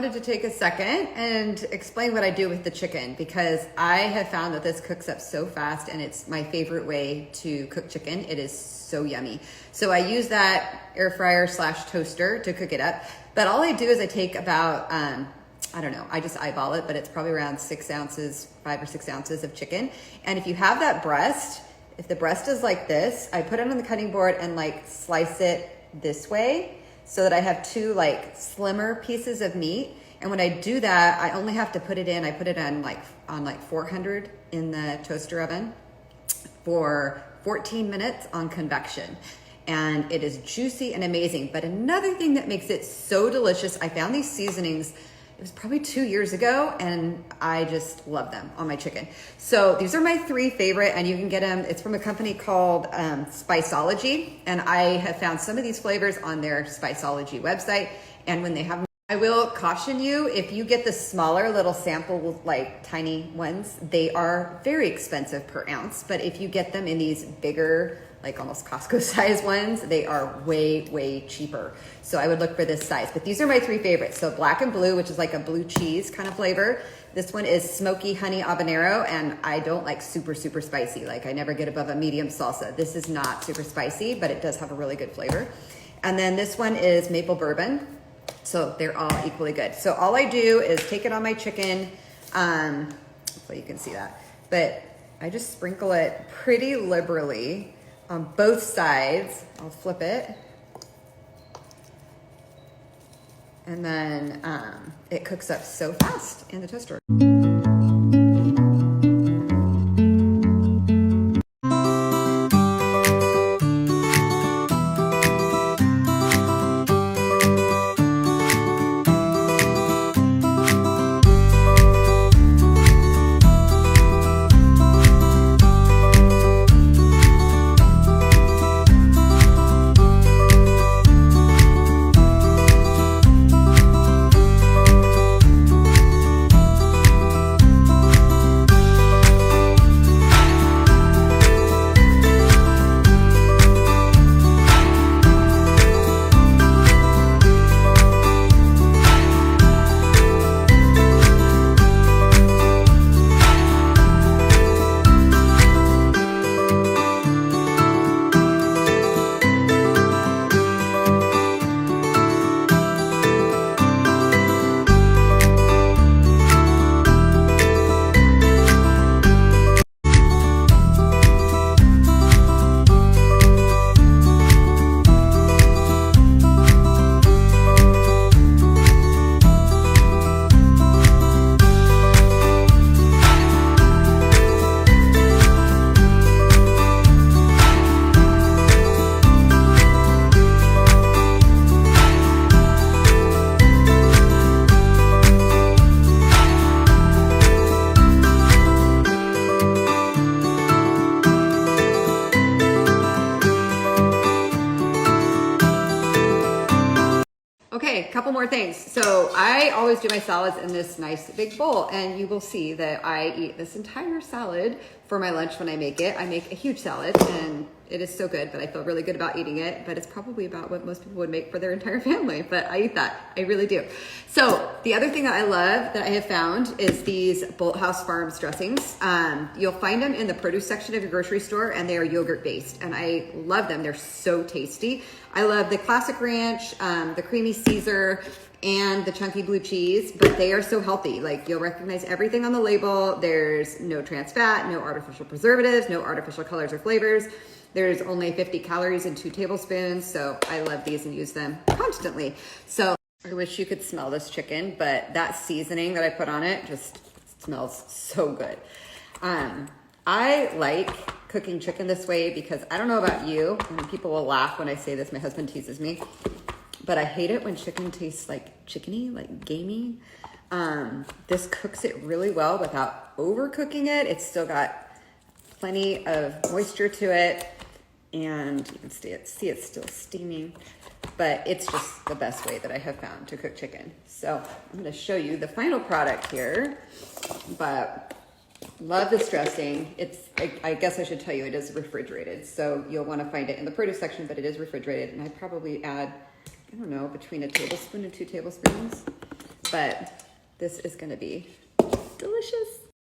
To take a second and explain what I do with the chicken, because I have found that this cooks up so fast and it's my favorite way to cook chicken. It is so yummy. So I use that air fryer / toaster to cook it up. But all I do is I take about, I don't know, I just eyeball it, but it's probably around 6 ounces, 5 or 6 ounces of chicken. And if you have that breast, if the breast is like this, I put it on the cutting board and like slice it this way so that I have 2 like slimmer pieces of meat. And when I do that, I only have to put it in, I put it on like 400 in the toaster oven for 14 minutes on convection. And it is juicy and amazing. But another thing that makes it so delicious, I found these seasonings, it was probably 2 years ago, and I just love them on my chicken. So these are my 3 favorite, and you can get them, it's from a company called Spiceology. And I have found some of these flavors on their Spiceology website. And when they have, I will caution you, if you get the smaller little sample, like tiny ones, they are very expensive per ounce. But if you get them in these bigger, like almost Costco size ones, they are way, way cheaper. So I would look for this size. But these are my 3 favorites. So black and blue, which is like a blue cheese kind of flavor. This one is smoky honey habanero, and I don't like super, super spicy. Like I never get above a medium salsa. This is not super spicy, but it does have a really good flavor. And then this one is maple bourbon. So they're all equally good. So all I do is take it on my chicken. Hopefully you can see that. But I just sprinkle it pretty liberally on both sides. I'll flip it. And then it cooks up so fast in the toaster. Okay, a couple more things. So I always do my salads in this nice big bowl, and you will see that I eat this entire salad for my lunch when I make it. I make a huge salad, and It is so good, but I feel really good about eating it. But it's probably about what most people would make for their entire family. But I eat that. I really do. So the other thing that I love that I have found is these Bolthouse Farms dressings. You'll find them in the produce section of your grocery store, and they are yogurt based. And I love them. They're so tasty. I love the classic ranch, the creamy Caesar, and the chunky blue cheese, but they are so healthy. Like, you'll recognize everything on the label. There's no trans fat, no artificial preservatives, no artificial colors or flavors. There's only 50 calories in 2 tablespoons. So I love these and use them constantly. So I wish you could smell this chicken, but that seasoning that I put on it just smells so good. I like cooking chicken this way because I don't know about you, and people will laugh when I say this. My husband teases me. But I hate it when chicken tastes like chickeny, like gamey. This cooks it really well without overcooking it. It's still got plenty of moisture to it. And you can see it's still steaming. But it's just the best way that I have found to cook chicken. So I'm going to show you the final product here. But love this dressing. I guess I should tell you it is refrigerated. So you'll want to find it in the produce section, but it is refrigerated. And I probably add, I don't know, between a tablespoon and 2 tablespoons. But this is going to be delicious.